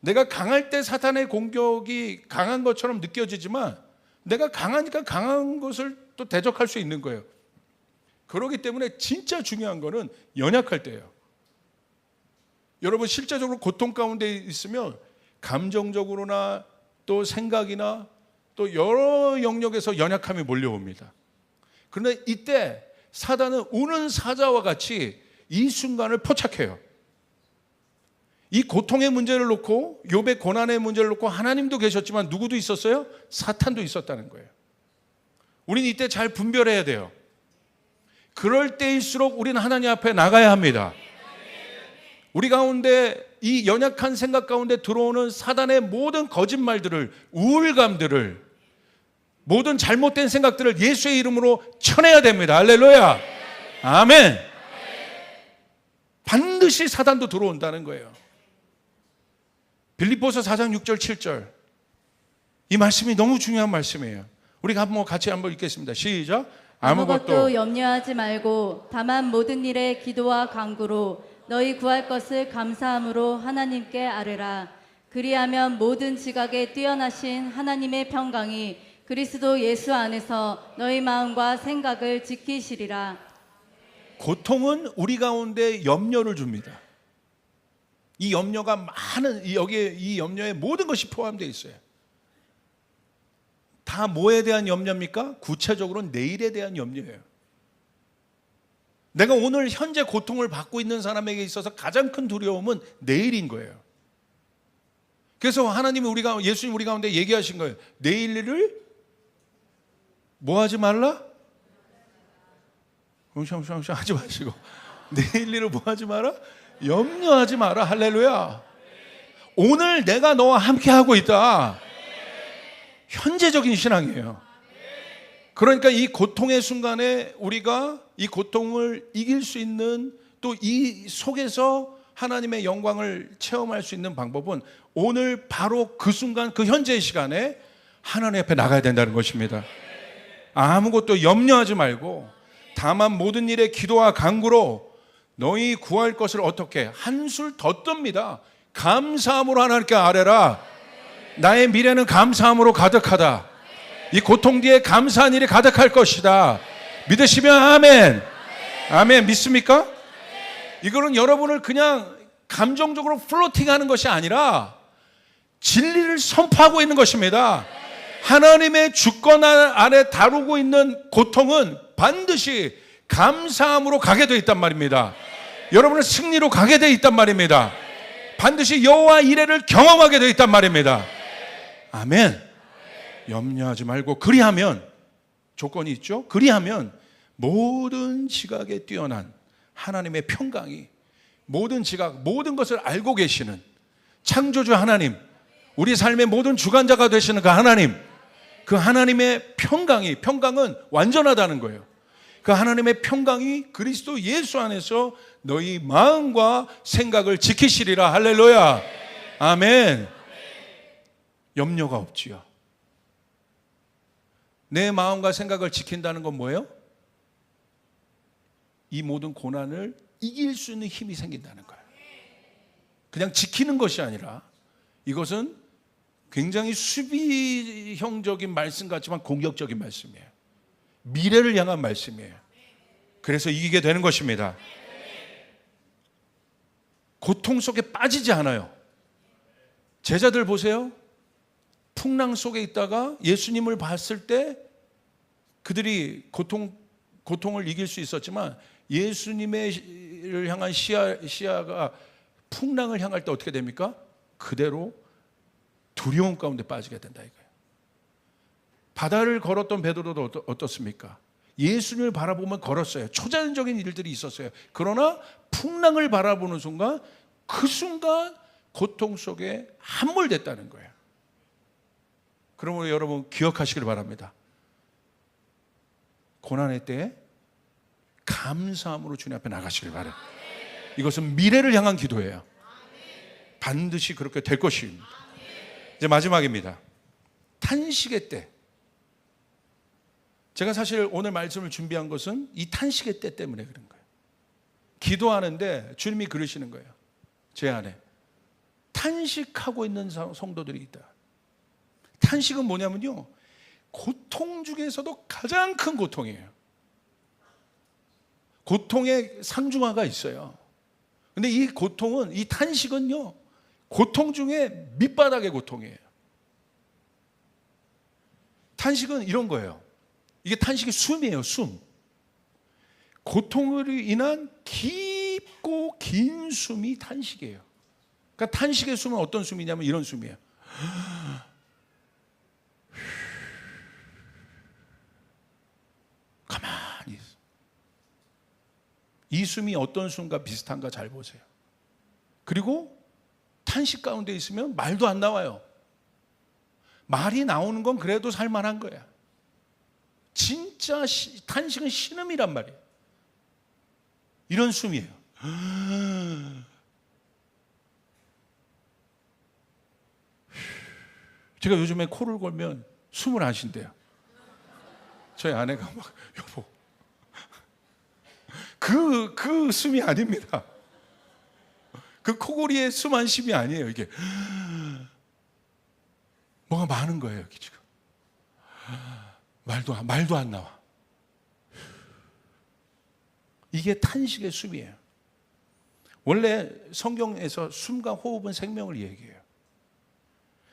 A: 내가 강할 때 사탄의 공격이 강한 것처럼 느껴지지만 내가 강하니까 강한 것을 또 대적할 수 있는 거예요. 그렇기 때문에 진짜 중요한 거는 연약할 때예요. 여러분 실제적으로 고통 가운데 있으면 감정적으로나 또 생각이나 또 여러 영역에서 연약함이 몰려옵니다. 그런데 이때 사단은 우는 사자와 같이 이 순간을 포착해요. 이 고통의 문제를 놓고 욥의 고난의 문제를 놓고 하나님도 계셨지만 누구도 있었어요? 사탄도 있었다는 거예요. 우리는 이때 잘 분별해야 돼요. 그럴 때일수록 우리는 하나님 앞에 나가야 합니다. 우리 가운데 이 연약한 생각 가운데 들어오는 사단의 모든 거짓말들을, 우울감들을, 모든 잘못된 생각들을 예수의 이름으로 쳐내야 됩니다. 할렐루야. 아멘. 반드시 사단도 들어온다는 거예요. 빌립보서 4장 6절 7절 이 말씀이 너무 중요한 말씀이에요. 우리가 한번 같이 한번 읽겠습니다. 시작.
B: 아무것도 염려하지 말고 다만 모든 일에 기도와 간구로 너희 구할 것을 감사함으로 하나님께 아뢰라. 그리하면 모든 지각에 뛰어나신 하나님의 평강이 그리스도 예수 안에서 너희 마음과 생각을 지키시리라.
A: 고통은 우리 가운데 염려를 줍니다. 이 염려가 많은, 여기에 이 염려에 모든 것이 포함되어 있어요. 다 뭐에 대한 염려입니까? 구체적으로는 내일에 대한 염려예요. 내가 오늘 현재 고통을 받고 있는 사람에게 있어서 가장 큰 두려움은 내일인 거예요. 그래서 하나님이 예수님 우리 가운데 얘기하신 거예요. 내일 일을 뭐 하지 말라? 하지 마시고 내일 일을 뭐 하지 마라? 염려하지 마라. 할렐루야. 오늘 내가 너와 함께 하고 있다. 현재적인 신앙이에요. 그러니까 이 고통의 순간에 우리가 이 고통을 이길 수 있는, 또 이 속에서 하나님의 영광을 체험할 수 있는 방법은 오늘 바로 그 순간, 그 현재의 시간에 하나님 앞에 나가야 된다는 것입니다. 아무것도 염려하지 말고 다만 모든 일에 기도와 간구로 너희 구할 것을 어떻게 한술 더 뜹니다. 감사함으로 하나님께 아뢰라. 나의 미래는 감사함으로 가득하다. 이 고통 뒤에 감사한 일이 가득할 것이다. 믿으시면 아멘. 아멘. 믿습니까? 이거는 여러분을 그냥 감정적으로 플로팅하는 것이 아니라 진리를 선포하고 있는 것입니다. 하나님의 주권 아래 다루고 있는 고통은 반드시 감사함으로 가게 되어 있단 말입니다. 여러분은 승리로 가게 되어 있단 말입니다. 반드시 여호와 이레를 경험하게 되어 있단 말입니다. 아멘. 염려하지 말고, 그리하면 조건이 있죠. 그리하면 모든 지각에 뛰어난 하나님의 평강이, 모든 지각, 모든 것을 알고 계시는 창조주 하나님, 우리 삶의 모든 주관자가 되시는 그 하나님, 그 하나님의 평강이, 평강은 완전하다는 거예요. 그 하나님의 평강이 그리스도 예수 안에서 너희 마음과 생각을 지키시리라. 할렐루야. 아멘. 염려가 없지요. 내 마음과 생각을 지킨다는 건 뭐예요? 이 모든 고난을 이길 수 있는 힘이 생긴다는 거예요. 그냥 지키는 것이 아니라, 이것은 굉장히 수비형적인 말씀 같지만 공격적인 말씀이에요. 미래를 향한 말씀이에요. 그래서 이기게 되는 것입니다. 고통 속에 빠지지 않아요. 제자들 보세요. 풍랑 속에 있다가 예수님을 봤을 때 그들이 고통을 이길 수 있었지만, 예수님을 향한 시야가 풍랑을 향할 때 어떻게 됩니까? 그대로 두려움 가운데 빠지게 된다 이거예요. 바다를 걸었던 베드로도 어떻습니까? 예수님을 바라보면 걸었어요. 초자연적인 일들이 있었어요. 그러나 풍랑을 바라보는 순간, 그 순간 고통 속에 함몰됐다는 거예요. 그러므로 여러분 기억하시길 바랍니다. 고난의 때에 감사함으로 주님 앞에 나가시길 바라요. 이것은 미래를 향한 기도예요. 반드시 그렇게 될 것입니다. 이제 마지막입니다. 탄식의 때. 제가 사실 오늘 말씀을 준비한 것은 이 탄식의 때 때문에 그런 거예요. 기도하는데 주님이 그러시는 거예요. 제 안에 탄식하고 있는 성도들이 있다. 탄식은 뭐냐면요, 고통 중에서도 가장 큰 고통이에요. 고통의 상중하가 있어요. 근데 이 고통은, 이 탄식은요, 고통 중에 밑바닥의 고통이에요. 탄식은 이런 거예요. 이게 탄식의 숨이에요, 숨. 고통으로 인한 깊고 긴 숨이 탄식이에요. 그러니까 탄식의 숨은 어떤 숨이냐면 이런 숨이에요. 가만히 있어. 이 숨이 어떤 숨과 비슷한가 잘 보세요. 그리고 탄식 가운데 있으면 말도 안 나와요. 말이 나오는 건 그래도 살만한 거야. 진짜 탄식은 신음이란 말이에요. 이런 숨이에요. 제가 요즘에 코를 골면 숨을 안 쉰대요. 저희 아내가 막, 여보, 그 숨이 아닙니다. 그 코골이의 숨 한 쉼이 아니에요. 이게 뭐가 많은 거예요, 여기 지금. 말도 안 나와. 이게 탄식의 숨이에요. 원래 성경에서 숨과 호흡은 생명을 얘기해요.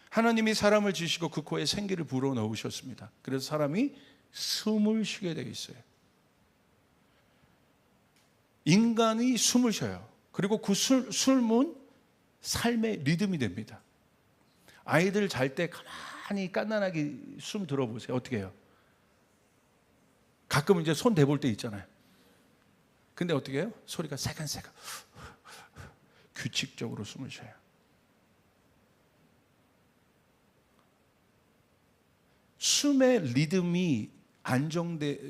A: 하나님이 사람을 지으시고 그 코에 생기를 불어넣으셨습니다. 그래서 사람이 숨을 쉬게 되어 있어요. 인간이 숨을 쉬어요. 그리고 그 숨은 삶의 리듬이 됩니다. 아이들 잘 때 가만히 깐난하게 숨 들어보세요. 어떻게 해요? 가끔 이제 손 대볼 때 있잖아요. 근데 어떻게 해요? 소리가 세간세간 규칙적으로 숨을 쉬어요. 숨의 리듬이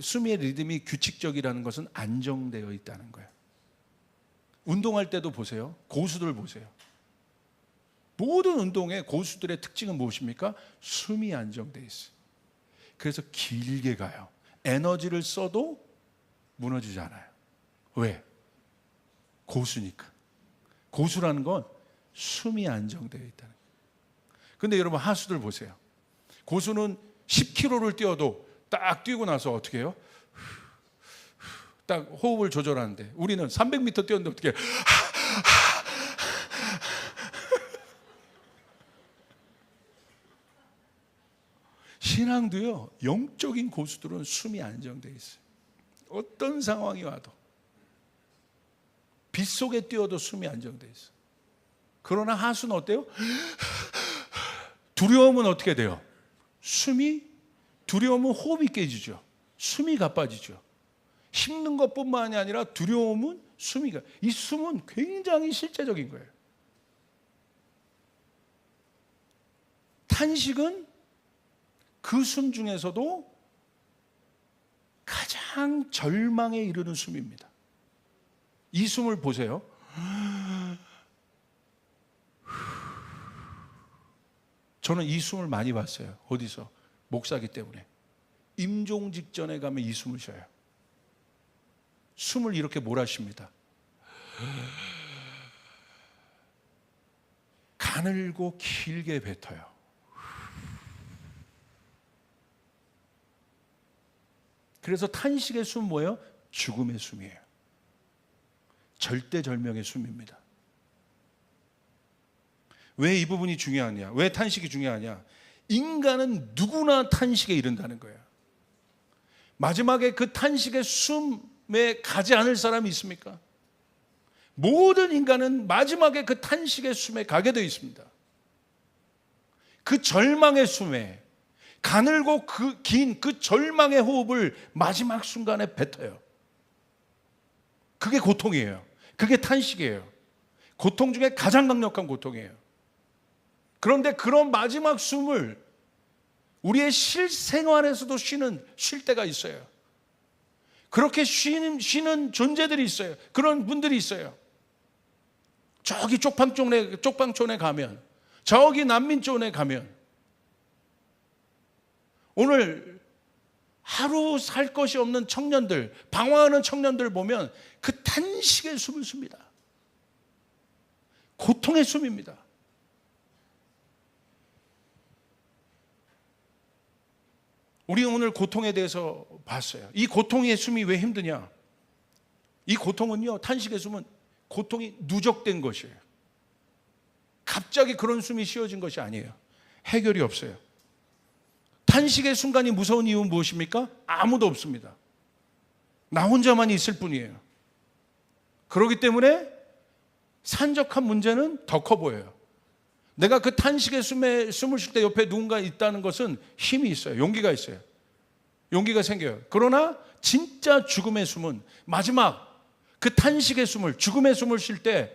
A: 숨의 리듬이 규칙적이라는 것은 안정되어 있다는 거예요. 운동할 때도 보세요. 고수들 보세요. 모든 운동의 고수들의 특징은 무엇입니까? 숨이 안정되어 있어요. 그래서 길게 가요. 에너지를 써도 무너지지 않아요. 왜? 고수니까. 고수라는 건 숨이 안정되어 있다는 거예요. 근데 여러분 하수들 보세요. 고수는 10km를 뛰어도 딱 뛰고 나서 어떻게 해요? 딱 호흡을 조절하는데 우리는 300m 뛰었는데 어떻게 해요? 신앙도요, 영적인 고수들은 숨이 안정되어 있어요. 어떤 상황이 와도 빗속에 뛰어도 숨이 안정되어 있어요. 그러나 하수는 어때요? 두려움은 어떻게 돼요? 두려움은 호흡이 깨지죠. 숨이 가빠지죠. 힘든 것뿐만이 아니라 두려움은 이 숨은 굉장히 실제적인 거예요. 탄식은 그 숨 중에서도 가장 절망에 이르는 숨입니다. 이 숨을 보세요. 저는 이 숨을 많이 봤어요. 어디서? 목사기 때문에. 임종 직전에 가면 이 숨을 쉬어요. 숨을 이렇게 몰아쉽니다. 가늘고 길게 뱉어요. 그래서 탄식의 숨 뭐예요? 죽음의 숨이에요. 절대절명의 숨입니다. 왜 이 부분이 중요하냐? 왜 탄식이 중요하냐? 인간은 누구나 탄식에 이른다는 거예요. 마지막에 그 탄식의 숨에 가지 않을 사람이 있습니까? 모든 인간은 마지막에 그 탄식의 숨에 가게 되어 있습니다. 그 절망의 숨에 가늘고 긴 그 절망의 호흡을 마지막 순간에 뱉어요. 그게 고통이에요. 그게 탄식이에요. 고통 중에 가장 강력한 고통이에요. 그런데 그런 마지막 숨을 우리의 실생활에서도 쉴 때가 있어요. 그렇게 쉬는 존재들이 있어요. 그런 분들이 있어요. 저기 쪽방촌에 가면, 저기 난민촌에 가면, 오늘 하루 살 것이 없는 청년들, 방황하는 청년들 보면 그 탄식의 숨을 씁니다. 고통의 숨입니다. 우리 오늘 고통에 대해서 봤어요. 이 고통의 숨이 왜 힘드냐? 이 고통은요, 탄식의 숨은 고통이 누적된 것이에요. 갑자기 그런 숨이 쉬어진 것이 아니에요. 해결이 없어요. 탄식의 순간이 무서운 이유는 무엇입니까? 아무도 없습니다. 나 혼자만 있을 뿐이에요. 그렇기 때문에 산적한 문제는 더 커 보여요. 내가 그 탄식의 숨을 쉴 때 옆에 누군가 있다는 것은 힘이 있어요. 용기가 있어요. 용기가 생겨요. 그러나 진짜 죽음의 숨은 마지막 그 탄식의 숨을, 죽음의 숨을 쉴 때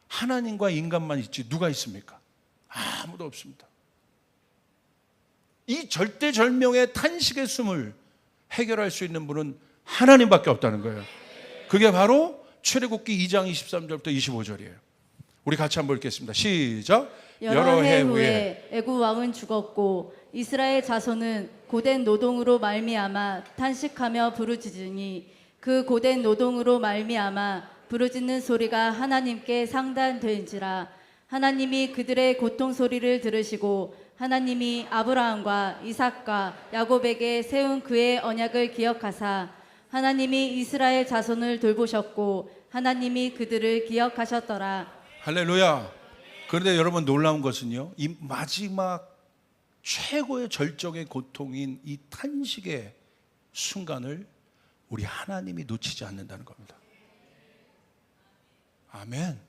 A: 하나님과 인간만 있지 누가 있습니까? 아무도 없습니다. 이 절대절명의 탄식의 숨을 해결할 수 있는 분은 하나님밖에 없다는 거예요. 그게 바로 출애굽기 2장 23절부터 25절이에요. 우리 같이 한번 읽겠습니다. 시작.
B: 여러 해 후에 애굽 왕은 죽었고 이스라엘 자손은 고된 노동으로 말미암아 탄식하며 부르짖으니 그 고된 노동으로 말미암아 부르짖는 소리가 하나님께 상달된지라. 하나님이 그들의 고통 소리를 들으시고 하나님이 아브라함과 이삭과 야곱에게 세운 그의 언약을 기억하사 하나님이 이스라엘 자손을 돌보셨고 하나님이 그들을 기억하셨더라.
A: 할렐루야. 그런데 여러분 놀라운 것은요, 이 마지막 최고의 절정의 고통인 이 탄식의 순간을 우리 하나님이 놓치지 않는다는 겁니다. 아멘.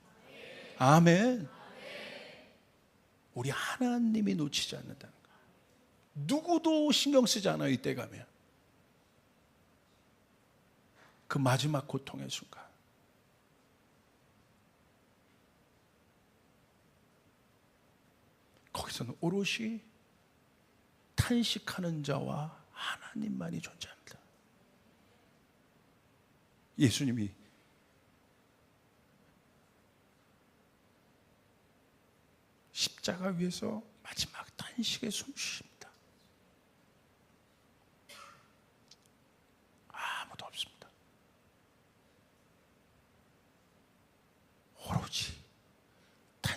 A: 아멘. 우리 하나님이 놓치지 않는다는 거예요. 누구도 신경 쓰지 않아요. 이때 가면 그 마지막 고통의 순간, 거기서는 오롯이 탄식하는 자와 하나님만이 존재합니다. 예수님이 십자가 위에서 마지막 탄식에 숨 쉬십니다. 아무도 없습니다. 오로지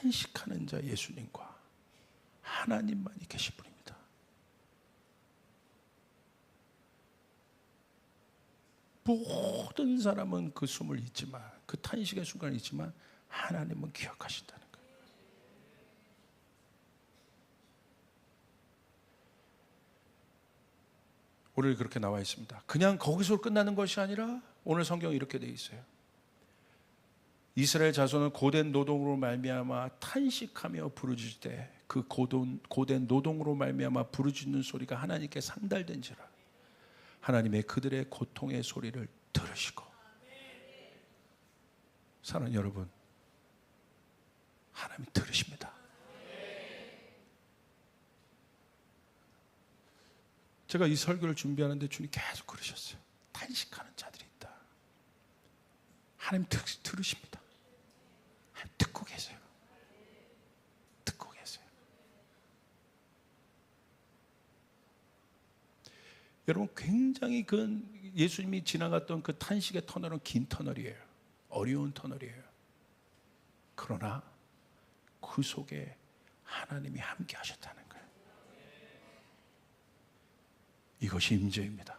A: 탄식하는 자 예수님과 하나님만이 계실 분입니다. 모든 사람은 그 숨을 잊지만, 그 탄식의 순간을 잊지만 하나님은 기억하신다는 거예요. 오늘 그렇게 나와 있습니다. 그냥 거기서 끝나는 것이 아니라 오늘 성경에 이렇게 되어 있어요. 이스라엘 자손은 고된 노동으로 말미암아 탄식하며 부르짖되 그 고된 노동으로 말미암아 부르짖는 소리가 하나님께 상달된지라 하나님의 그들의 고통의 소리를 들으시고. 사랑하는 여러분, 하나님 들으십니다. 제가 이 설교를 준비하는데 주님 계속 그러셨어요. 탄식하는 자들이 있다. 하나님 들으십니다. 하나님 듣고 계세요. 듣고 계세요. 여러분, 굉장히 예수님이 지나갔던 그 탄식의 터널은 긴 터널이에요. 어려운 터널이에요. 그러나 그 속에 하나님이 함께 하셨다는 거예요. 이것이 임재입니다.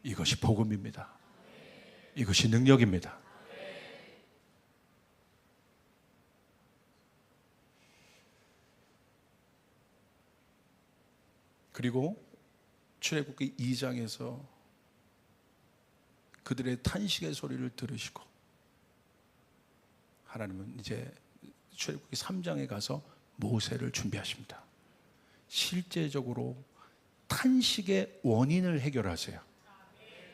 A: 이것이 복음입니다. 이것이 능력입니다. 그리고 출애굽기 2장에서 그들의 탄식의 소리를 들으시고 하나님은 이제 출애굽기 3장에 가서 모세를 준비하십니다. 실제적으로 탄식의 원인을 해결하세요.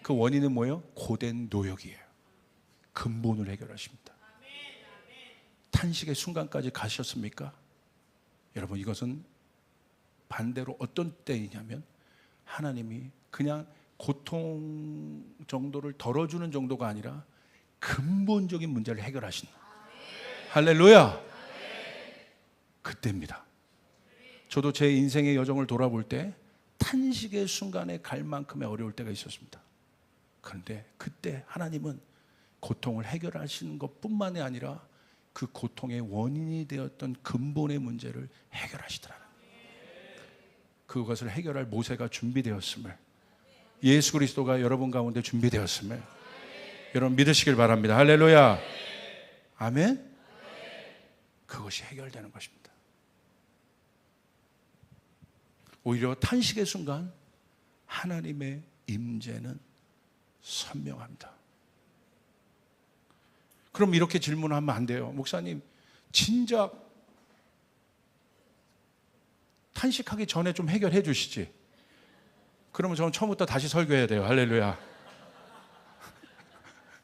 A: 그 원인은 뭐예요? 고된 노역이에요. 근본을 해결하십니다. 탄식의 순간까지 가셨습니까? 여러분, 이것은 반대로 어떤 때이냐면 하나님이 그냥 고통 정도를 덜어주는 정도가 아니라 근본적인 문제를 해결하신다. 할렐루야. 그때입니다. 저도 제 인생의 여정을 돌아볼 때 탄식의 순간에 갈 만큼의 어려울 때가 있었습니다. 그런데 그때 하나님은 고통을 해결하시는 것뿐만이 아니라 그 고통의 원인이 되었던 근본의 문제를 해결하시더라는 거예요. 그것을 해결할 모세가 준비되었음을, 예수 그리스도가 여러분 가운데 준비되었음을 여러분 믿으시길 바랍니다. 할렐루야. 아멘. 그것이 해결되는 것입니다. 오히려 탄식의 순간 하나님의 임재는 선명합니다. 그럼 이렇게 질문하면 안 돼요. 목사님, 진작 탄식하기 전에 좀 해결해 주시지. 그러면 저는 처음부터 다시 설교해야 돼요. 할렐루야.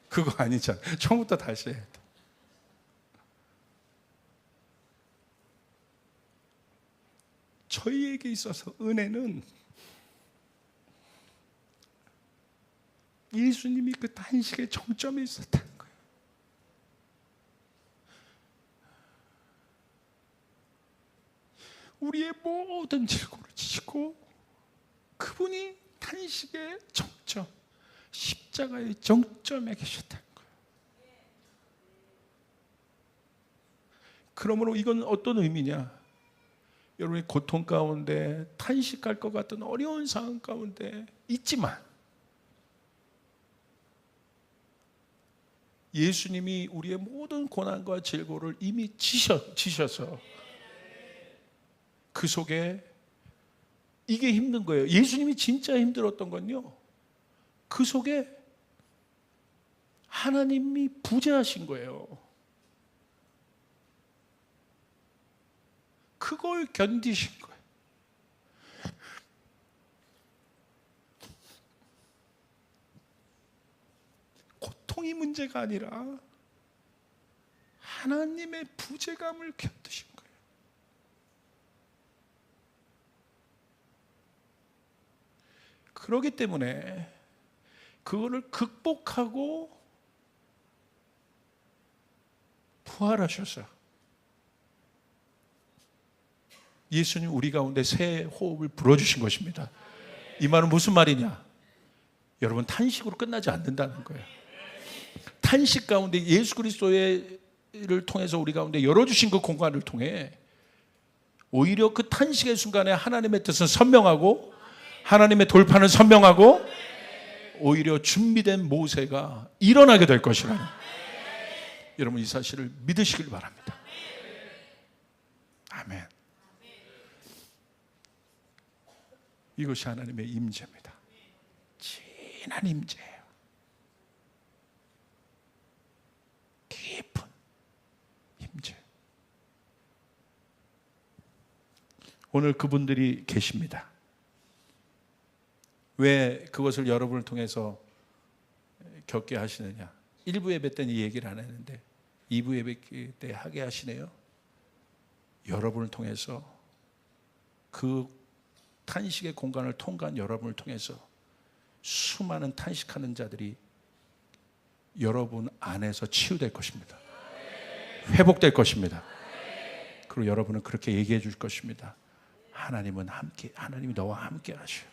A: 그거 아니잖아요. 처음부터 다시 해야 돼. 저희에게 있어서 은혜는 예수님이 그 탄식의 정점에 있었다는 거예요. 우리의 모든 질고를 지시고 그분이 탄식의 정점, 십자가의 정점에 계셨다는 거예요. 그러므로 이건 어떤 의미냐? 여러분이 고통 가운데 탄식할 것 같은 어려운 상황 가운데 있지만 예수님이 우리의 모든 고난과 질고를 이미 지셔서 그 속에 이게 힘든 거예요. 예수님이 진짜 힘들었던 건요, 그 속에 하나님이 부재하신 거예요. 그걸 견디신 거예요. 고통이 문제가 아니라 하나님의 부재감을 견디신 거예요. 그렇기 때문에 그거를 극복하고 부활하셔서 예수님 우리 가운데 새 호흡을 불어주신 것입니다. 이 말은 무슨 말이냐? 여러분, 탄식으로 끝나지 않는다는 거예요. 탄식 가운데 예수 그리스도의 통해서 우리 가운데 열어주신 그 공간을 통해 오히려 그 탄식의 순간에 하나님의 뜻은 선명하고 하나님의 돌파는 선명하고 오히려 준비된 모세가 일어나게 될 것이라는, 여러분 이 사실을 믿으시길 바랍니다. 아멘. 이것이 하나님의 임재입니다. 진한 임재예요. 깊은 임재. 오늘 그분들이 계십니다. 왜 그것을 여러분을 통해서 겪게 하시느냐? 1부 예배 때는 이 얘기를 안 했는데 2부 예배 때 하게 하시네요. 여러분을 통해서, 그 탄식의 공간을 통과한 여러분을 통해서 수많은 탄식하는 자들이 여러분 안에서 치유될 것입니다. 회복될 것입니다. 그리고 여러분은 그렇게 얘기해 줄 것입니다. 하나님은 함께, 하나님이 너와 함께 하셔.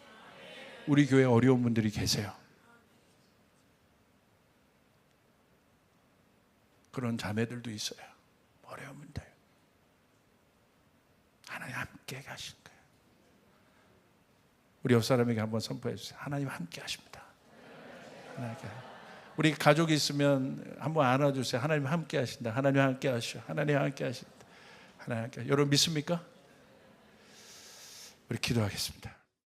A: 우리 교회에 어려운 분들이 계세요. 그런 자매들도 있어요. 어려운 분들. 하나님 함께 가신 거예요. 우리 옆 사람에게 한번 선포해 주세요. 하나님 함께 하십니다. 우리 가족이 있으면 한번 안아주세요. 하나님 함께 하신다. 하나님 함께 하셔. 하나님 함께 하신다. 하나님 함께 하셔. 여러분 믿습니까? 우리 기도하겠습니다.